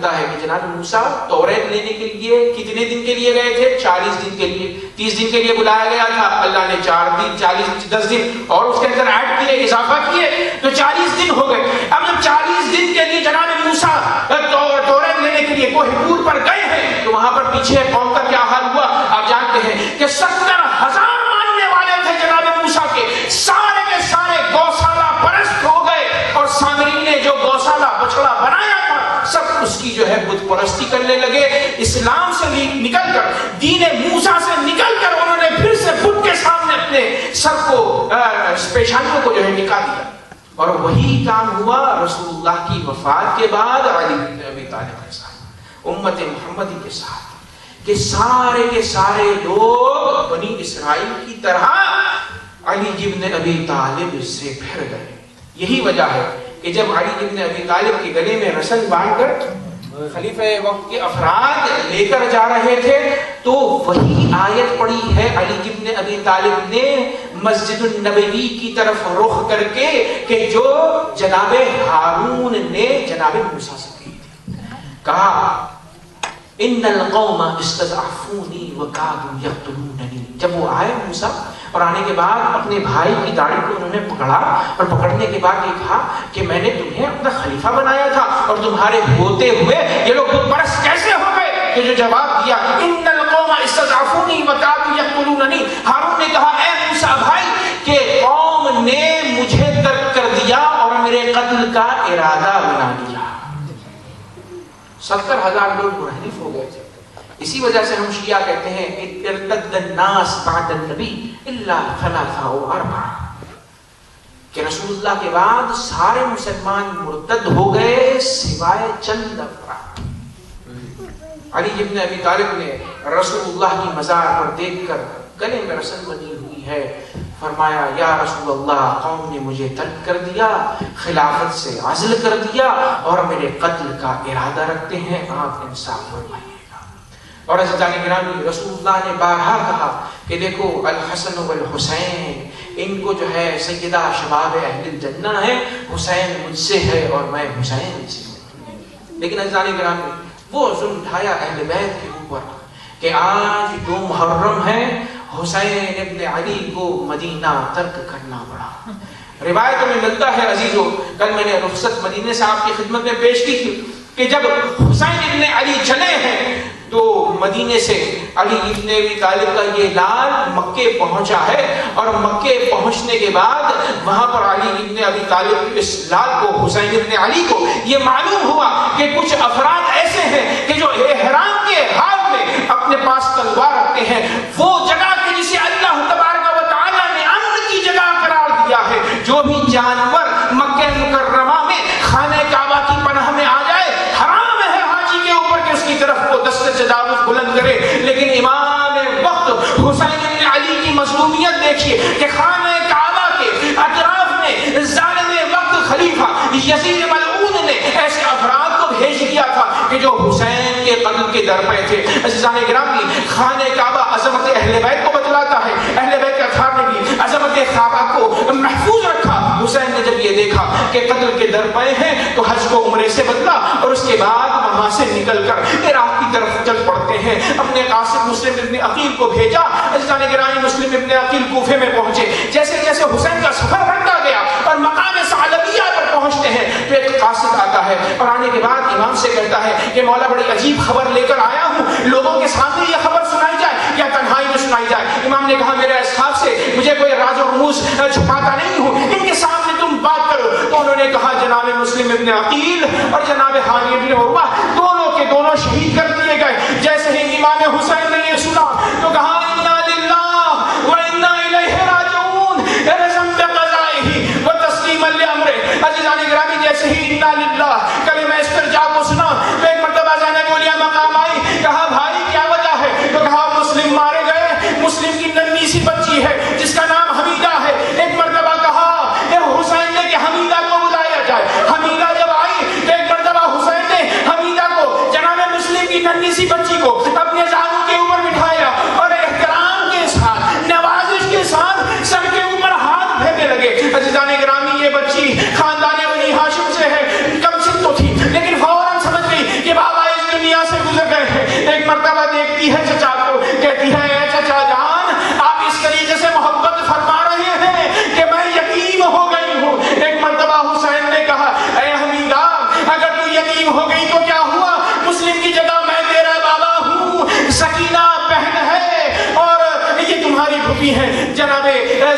ملتا ہے کہ جناب موسیٰ توریت لینے کے لیے کتنے دن کے لیے گئے تھے؟ 40 دن کے لیے. 30 دن کے لیے بلایا گیا تھا, اللہ نے 4 دن 40 10 دن اور اس کے اندر ایڈ کیے, اضافہ کیے, تو 40 دن ہو گئے. اب جب 40 دن کے لیے جناب موسیٰ توریت لینے کے لیے کوہ طور پر گئے ہیں تو وہاں پر پیچھے قوم کا کیا حال ہوا آپ جانتے ہیں کہ 70,000 ماننے والے تھے جناب موسیٰ کے, سارے کے سارے گوشالہ پرست ہو گئے اور سامرین نے جو گوشالہ بچڑا بنایا تھا سب اس کی جو ہے بت پرستی کرنے لگے. اسلام سے نکل کر, دین موسیٰ سے نکل کر انہوں نے پھر سے بت کے سامنے اپنے سر کو پیشانیوں کو جو ہے نکال دیا. اور وہی کام ہوا رسول اللہ کی وفات کے بعد علی بن ابی طالب کے ساتھ, امت محمدی کے ساتھ, کہ سارے کے سارے لوگ بنی اسرائیل کی طرح علی بن ابی طالب سے پھر گئے. یہی وجہ ہے کہ جب علی بن ابی طالب کے گلے میں رسن باندھ کر خلیفہ وقت کے افراد لے کر جا رہے تھے تو وہی آیت پڑھی ہے علی بن ابی طالب نے مسجد النبوی کی طرف رخ کر کے کہ جو جناب ہارون نے جناب موسیٰ سے کہی تھی. کہا ان القوم استضعفونی وکادوا یقتلوننی. جب وہ آئے موسیٰ اور آنے کے بعد اپنے بھائی کی داڑھی کو انہوں نے پکڑا اور پکڑنے کے بعد یہ کہا کہ میں نے تمہیں اپنا خلیفہ بنایا تھا اور تمہارے ہوتے ہوئے یہ لوگ بت پرست کیسے ہو گئے؟ تو جو جواب دیا ان القوم استضعفونی وکادوا یقتلوننی. ہارون نے کہا اے موسیٰ بھائی کہ قوم نے مجھے ترک کر دیا اور میرے قتل کا ارادہ بنا لیا. 70,000 لوگ منحرف ہو گئے تھے. اسی وجہ سے ہم شیعہ کہتے ہیں ارتد الناس بعد النبی الا ثلاثہ و اربعہ, کہ رسول اللہ کے بعد سارے مسلمان مرتد ہو گئے سوائے چند افراد. علی بن ابی طالب نے رسول اللہ کی مزار پر دیکھ کر گلے میں رسن بنی ہوئی ہے فرمایا یا رسول اللہ قوم نے مجھے ترک کر دیا, خلافت سے عزل کر دیا اور میرے قتل کا ارادہ رکھتے ہیں, آپ انصاف فرمائیے گا. اور عزیزان گرامی رسول اللہ نے بارہا کہا کہ دیکھو الحسن والحسین ان کو جو ہے سیدہ شباب اہل الجنہ ہے, حسین مجھ سے ہے اور میں حسین سے ہوں. لیکن عزیزان گرامی وہ ظلم ڈھایا اہل بیت کے اوپر کہ آج 2 محرم ہے, حسین ابن علی کو مدینہ ترک کرنا پڑا. روایتوں میں ملتا ہے عزیزو, کل میں نے رخصت مدینے سے آپ کی خدمت میں پیش کی تھی کہ جب حسین ابن علی چلے ہیں تو مدینے سے علی ابن ابی طالب کا یہ لال مکے پہنچا ہے اور مکے پہنچنے کے بعد وہاں پر علی ابن ابی طالب اس لال کو حسین ابن علی کو یہ معلوم ہوا کہ کچھ افراد ایسے ہیں کہ جو احرام کے حال میں اپنے پاس تلوار رکھتے ہیں. وہ جگہ کہ جسے اللہ تبارک و تعالی نے امن کی جگہ قرار دیا ہے, جو بھی جانور مکہ مکرمہ میں خانہ کعبہ کی پناہ میں آ جائے حرام ہے حاجی کے اوپر کہ اس کی طرف کو دست تجاوز بلند کرے. لیکن امام وقت حسین بن علی کی مظلومیت دیکھیے کہ خانہ کعبہ کے اطراف میں ظالم وقت خلیفہ یزید ملعون نے ایسے افراد کو بھیج دیا تھا کہ جو حسین کے قتل کے در پہ تھے. عزیزان گرامی خانہ کعبہ عظمت اہل بیت کو بتلاتا ہے, اہل بیت کے اطہار نے بھی عظمت کعبہ کو محفوظ رکھا. حسین نے جب یہ دیکھا کہ قتل کے در پہ ہیں تو حج کو عمرے سے بدلا اور اس کے بعد وہاں سے نکل کر عراق کی طرف چل پڑتے ہیں. اپنے قاصد مسلم ابن عقیل کو بھیجا. عزیزان گرامی مسلم ابن عقیل کوفے میں پہنچے. جیسے جیسے حسین کا سفر بڑھتا گیا اور مقام ثعلبیہ پر پہنچتے ہیں تو ایک قاصد آتا ہے اور آنے کے بعد امام سے کہتا ہے کہ مولا بڑی عجیب خبر لے کر آیا ہوں, لوگوں کے سامنے یہ خبر سنائی جائے یا تنہائی میں سنائی جائے. امام نے کہا میرے اصحاب سے مجھے کوئی راز و رموز چھپاتا نہیں ہوں, ان کے سامنے تم بات کرو. تو انہوں نے کہا جناب مسلم ابن عقیل اور جناب ہانی ابن عروہ دونوں کے دونوں شہید کر دیے گئے. جیسے ہی امام حسین نے یہ سنا تو کہا انا للہ و انا الیہ راجعون رضا بقضائہ و تسلیما لامرہ. عزیزان گرامی جیسے ہی انا للہ کلمہ استرجاع کو سنا تو ایک مرتبہ زینب اولیاء مقام آئی. کہا بھائی کیا وجہ ہے؟ تو کہا مسلم مارے گئے, مسلم کی ننھی سی بچی ہے جس کا نام حمیدہ ہے. ایک مرتبہ کہا اے حسین نے کہ حمیدہ کو بلایا جائے. حمیدہ جب آئی تو ایک مرتبہ حسین نے حمیدہ کو جناب مسلم کی ننھی سی بچی کو اپنے زانوں کے اوپر بٹھایا اور احترام کے ساتھ نوازش دنیا سے گزر گئے ہیں. ایک مرتبہ دیکھتی ہے چچا کو, کہتی ہے اے چچا جان آپ اس طریقے سے محبت فرما رہے ہیں کہ میں یتیم ہو گئی ہوں. ایک مرتبہ حسین نے کہا اے حمیدہ اگر تو یتیم ہو گئی تو کیا ہوا, مسلم کی جگہ میں تیرا بابا ہوں, سکینہ بہن ہے اور یہ تمہاری پھوپھی ہے جناب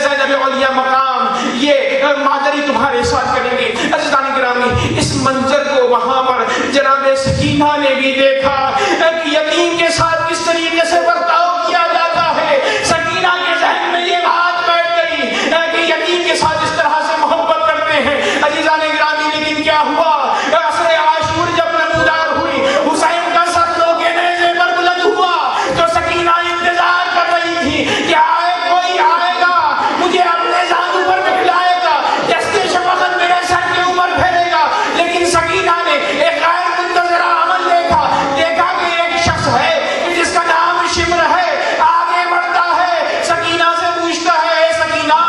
زینب علیہ مقام, یہ مادری تمہارے ساتھ کریں گے. عزیزان گرامی اس منظر کو وہاں پر جناب سکینہ نے بھی دیکھا کہ یتیم کے ساتھ کس طریقے سے برتاؤ کیا جاتا ہے. سکینہ کے ذہن میں یہ بات بیٹھ گئی کہ یتیم کے ساتھ اس طرح سے محبت کرتے ہیں. عزیزان گرامی لیکن کیا ہوا, عصر عاشور جب نمودار ہوئی, حسین کا سر کے نیزے پر بلند ہوا تو سکینہ انتظار کر رہی تھی کہ آئے کوئی آئے گا مجھے اپنے زانو پر بٹھلائے گا, دستے شفقت میرے سر کے اوپر پھیرے گا. لیکن سکینہ نے ایک غیر منتظرہ عمل دیکھا کہ ایک شخص ہے جس کا نام شمر ہے, آگے بڑھتا ہے, سکینہ سے پوچھتا ہے اے سکینہ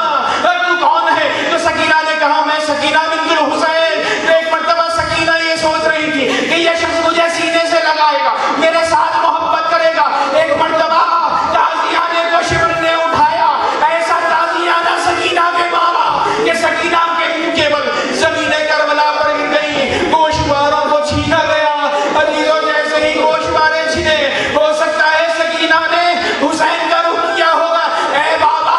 تو کون ہے, تو سکینہ نے کہا میں سکینہ بنت الحسین. تو ایک مرتبہ سکینہ یہ سوچ رہی تھی کہ یہ شخص مجھے سینے سے لگائے گا, میرے ساتھ محبت کرے گا. ایک مرتبہ تازیانے کو شمر نے اٹھایا, ایسا تازیانہ سکینہ کے مارا کہ سکینہ کے منہ کے بل زمین کربلا پر گر گئی, گوشواروں کو چھینا گیا. عزیزوں جیسے ہی گوشوارے چھنے, ہو سکتا ہے سکینہ نے حسین کا رخ کیا ہوگا, اے بابا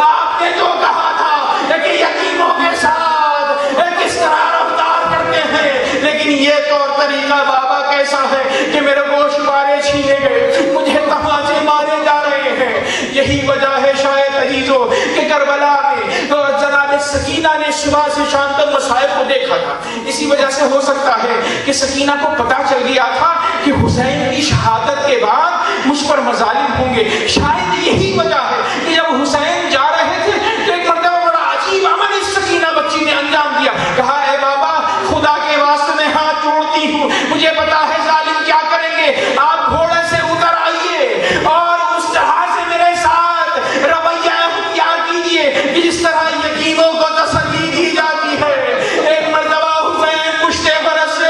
آپ نے تو کہا تھا کہ یتیموں کے ساتھ کس طرح رفتار کرتے ہیں, لیکن یہ طور طریقہ بابا کیسا ہے کہ میرے گوشوارے چھینے گئے, مجھے تماچے مارے جا رہے ہیں. یہی وجہ ہے شاید عزیزوں کہ کربلا میں جناب سکینہ نے صبح سے شام تک مصائب کو دیکھا تھا. اسی وجہ سے ہو سکتا ہے کہ سکینہ کو پتا چل گیا تھا کہ حسین کی شہادت کے بعد مجھ پر مظالم ہوں گے. شاید یہی وجہ ہے کہ جب حسین جا رہے تھے تو ایک مرتبہ بڑا عجیب عمل اس سکینہ بچی نے انجام دیا. کہا اے بابا خدا کے واسطے میں ہاتھ جوڑتی ہوں, مجھے پتا ہے ظالم کیا کریں گے, آپ گھوڑے سے اتر آئیے اور اس طرح سے میرے ساتھ رویہ اختیار کیجیے کہ جس طرح یتیموں کو تسلی دی جاتی ہے. ایک مرتبہ حسین پشتے برس سے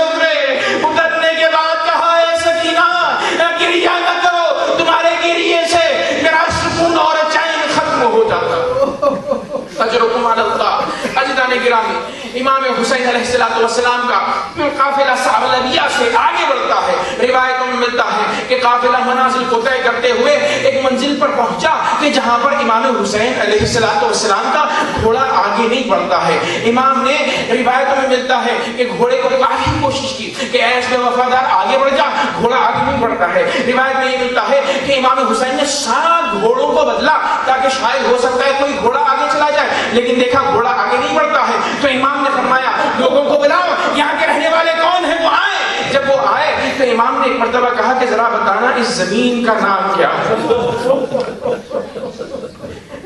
اترنے کے بعد کہا اے سکینہ گریہ نہ کرو, تمہارے گریے سے میرا سکون اور چین ختم ہو جاتا. اجرکم علی اللہ. عزیزان گرامی امام حسین علیہ السلام کا قافلہ ثعلبیہ سے آگے بڑھتا ہے. روایتوں میں ملتا ہے کہ قافلہ منازل کو طے کرتے ہوئے ایک منزل پر پہنچا کہ جہاں پر امام حسین علیہ السلام کا گھوڑا آگے نہیں بڑھتا ہے. امام نے روایتوں میں ملتا ہے کہ گھوڑے کو کافی کوشش کی کہ اے اس میں وفادار آگے بڑھ جا, گھوڑا آگے نہیں بڑھتا ہے. روایت میں یہ ملتا ہے کہ امام حسین نے 7 گھوڑوں کو بدلا تاکہ شاید ہو سکتا ہے کوئی گھوڑا آگے چلا جائے, لیکن دیکھا گھوڑا آگے نہیں بڑھتا ہے. تو امام نے فرمایا لوگوں کو بلاؤ, یہاں کے رہنے والے کون ہیں وہ آئے. جب وہ آئے تو امام نے ایک مرتبہ کہا کہ ذرا بتانا اس زمین کا نام کیا ہے.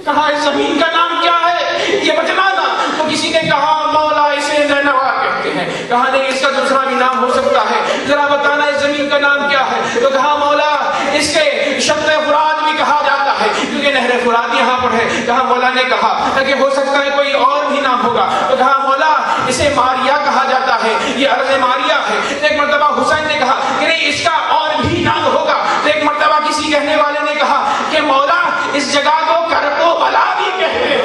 کہا اس زمین کا نام کیا ہے یہ بتلانا. تو کسی نے کہا مولا اسے نینوا کہتے ہیں. کہا نہیں اس کا دوسرا بھی نام ہو سکتا ہے, ذرا بتانا اس زمین کا نام کیا ہے. تو کہا مولا اس کے شط فرات بھی کہا جاتا ہے کیونکہ نہر فرات یہاں پر ہے. کہا مولا نے کہا کہ ہو سکتا ہے کوئی اور بھی نام ہوگا. تو کہا مولا اسے ماریا کہا جاتا ہے, یہ ارض ماریا ہے. ایک مرتبہ حسین نے کہا کہ نہیں اس کا اور بھی نام ہوگا. تو ایک مرتبہ کسی کہنے والے نے کہا کہ مولا اس جگہ کو کرب و بلا بھی کہتے ہیں,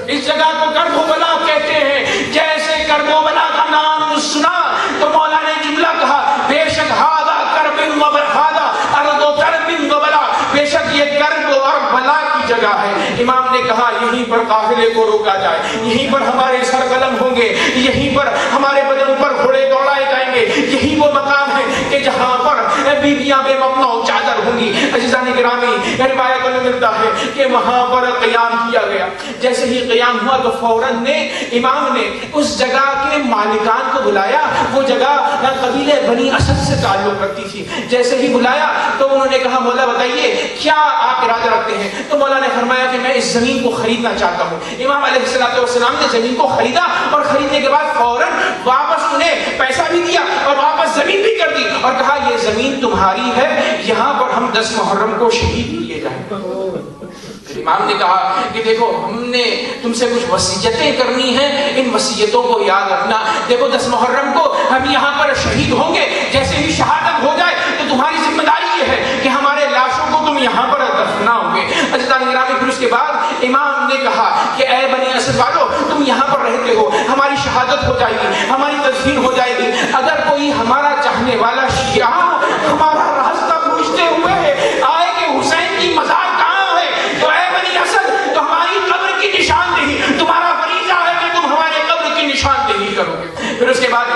اس جگہ کو کرب و بلا کہتے ہیں. جیسے کرب و بلا کا نام سنا تو مولا نے جملہ کہا بے شک ہاذا کرب و بلا ارض و کرب و بلا, بے شک یہ کرب اور بلا کی جگہ ہے. امام نے کہا یہیں پر قافلے کو روکا جائے, یہیں پر ہمارے سر قلم ہوں گے, یہیں پر ہمارے بدن پر گھوڑے دوڑائے جائیں گے. یہی وہ مقام ہے کہ جہاں پر بیویاں بے ممنوع چادر ہوں گی. عزیزان گرامی روایت میں ملتا ہے کہ وہاں پر قیام کیا گیا. جیسے ہی قیام ہوا تو فوراً نے امام نے اس جگہ کے مالکان کو بلایا. وہ جگہ قبیلے بنی اسد سے تعلق رکھتی تھی. جیسے ہی بلایا تو انہوں نے کہا مولا بتائیے کیا آپ ارادہ رکھتے ہیں. تو مولا نے فرمایا کہ میں اس زمین کو خریدنا چاہتا ہوں. امام علیہ السلام نے زمین کو خریدا اور خریدنے کے بعد فوراً واپس انہیں پیسہ بھی دیا اور واپس زمین بھی کر دی اور کہا یہ زمین تمہاری ہے, یہاں پر ہم 10 محرم کو شہید کیے جائیں. امام نے کہا کہ دیکھو ہم نے تم سے کچھ وصیتیں کرنی ہیں, ان وصیتوں کو یاد رکھنا. دیکھو 10 محرم کو ہم یہاں پر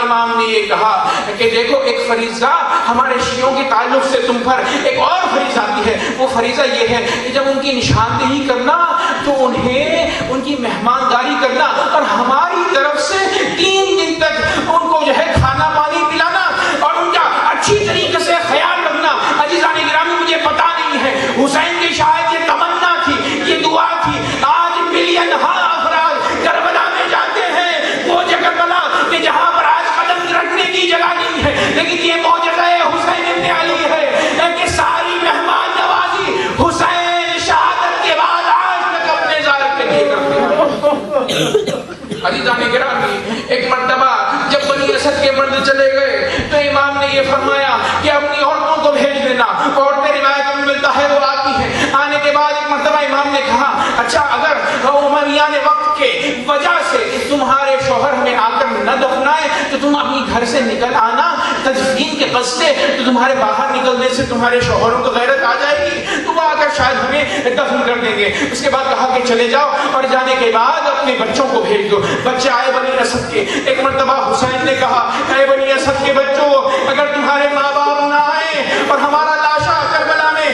امام نے یہ کہا کہ دیکھو ایک فریضہ ہمارے شیعوں کے تعلق سے تم پر ایک اور فریضہ آتی ہے. وہ فریضہ یہ ہے کہ جب ان کی نشاندہی کرنا تو انہیں ان کی مہمانداری کرنا اور ہماری طرف سے 3 دن تک ان کو جو ہے کھانا پانی پلانا اور ان کا اچھی طریقے سے خیال رکھنا. عزیزان گرامی مجھے پتا نہیں ہے حسین کی شاید یہ تمنا تھی, یہ دعا تھی. آج ملین ہاں افراد کربلا میں جاتے ہیں, وہ جگہ بنا کہ جہاں پر آج قدم رکھنے کی جگہ نہیں ہے, لیکن یہ معجزہ حسین ابن علی ہے کہ ساری مہمان نوازی حسین شہادت کے بعد آج تک اپنے ظاہر پہ نہیں کرتے. عزیزان گرامی ایک مرتبہ جب بنی اسد کے مرد چلے گئے تو امام نے یہ فرمایا کہ اپنی عورتوں کو بھیج دینا. عورتیں روایت میں ملتا ہے وہ آتی ہیں. آنے کے بعد ایک مرتبہ امام نے کہا اچھا اگر عمریان وقت کے وجہ سے تمہارے شوہر ہمیں آ کر نہ دفنائے تو تم اپنی گھر سے نکل آنا تدفین کے قصد سے, تو تمہارے باہر نکلنے سے تمہارے شوہروں کو غیرت آ جائے گی تو وہ آ کر شاید ہمیں دفن کر دیں گے. اس کے بعد کہا کہ چلے جاؤ اور جانے کے بعد اپنے بچوں کو بھیج دو. بچے آئے بنی اسد کے. ایک مرتبہ حسین نے کہا اے بنی اسد کے بچوں اگر تمہارے ماں باپ نہ آئے اور ہمارا لاشا کربلا میں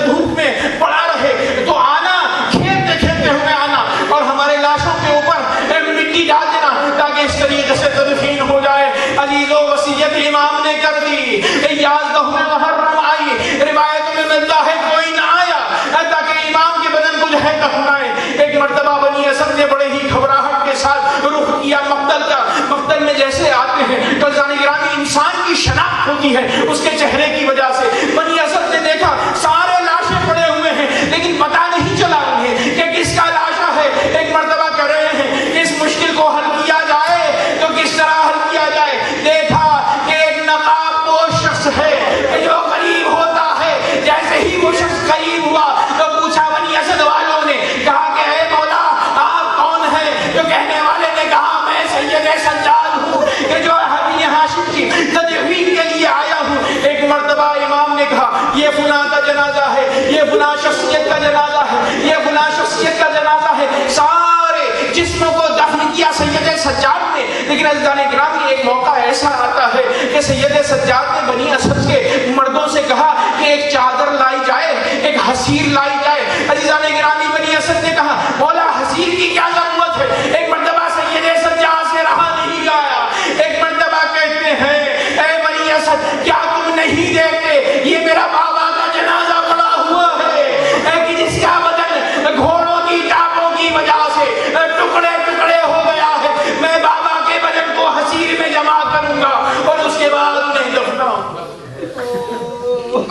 دھوپ میں پڑا رہے تو آنا, کھیلتے کھیلتے ہمیں آنا اور ہمارے لاشوں کے اوپر مٹی ڈال دینا تاکہ اس طریقے سے تدفین ہو جائے. عزیزو وصیت امام نے کر دی. 11 محرم آئی, روایتوں میں ملتا ہے کوئی نہ آیا تاکہ امام کے بدن کو جو ہے دفنائے. ایک مرتبہ بنی اسد نے بڑے ہی گھبراہٹ کے ساتھ رخ کیا مقتل کا. مقتل میں جیسے آتے ہیں تو عزیزان گرامی انسان کی شناخت ہوتی ہے اس کے چہرے کی وجہ سے. بنی اسد نے دیکھا سارے لاشیں پڑے ہوئے ہیں لیکن پتہ نہیں چلا انہیں کہ کس کا لاشا ہے. ایک مرتبہ کر رہے ہیں کہ اس مشکل کو حل کیا جائے تو کس طرح حل کیا جائے. دیکھا کہ ایک نقاب پوش شخص ہے کہ جو قریب ہوتا ہے, جیسے ہی وہ شخص قریب ہوا تو پوچھا بنی اسد والوں نے, کہا کہ اے مولا آپ کون ہیں؟ جو کہنے والے نے کہا میں سید سجاد ہوں کہ جو بنی ہاشم کی تدفین کے لیے آیا ہوں. ایک مرتبہ امام نے کہا یہ فلاں کا جنازہ ہے, یہ فلاں شخصیت کا جنازہ ہے, یہ فلاں شخصیت کا جنازہ ہے. سارے جسموں کو دفن کیا سید سجاد نے. لیکن عزیزان گرامی ایک موقع ایسا آتا ہے کہ سید سجاد نے بنی اسد کے مردوں سے کہا کہ ایک چادر لائی جائے, ایک حسیر لائی جائے. عزیزان گرامی بنی اسد نے کہا مولا حسیر کی کیا ضرورت ہے. ایک مرتبہ سید سجاد سے رہا نہیں گیا. ایک مرتبہ کہتے ہیں اے بنی اسد کیا تم نہیں دیکھتے یہ میرا بابا کا جنازہ پڑا ہوا ہے کہ جس کا بدن گھوڑوں کی ٹاپوں کی وجہ سے ٹکڑے ٹکڑے ہو گیا ہے. میں بابا کے بدن کو حسیر میں جمع کروں گا اور اس کے بعد انہیں دفناؤں گا.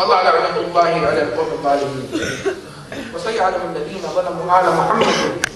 اللہ رحمۃ اللہ علی القوم الظالمین وسيعلم الذين ظلموا آل محمد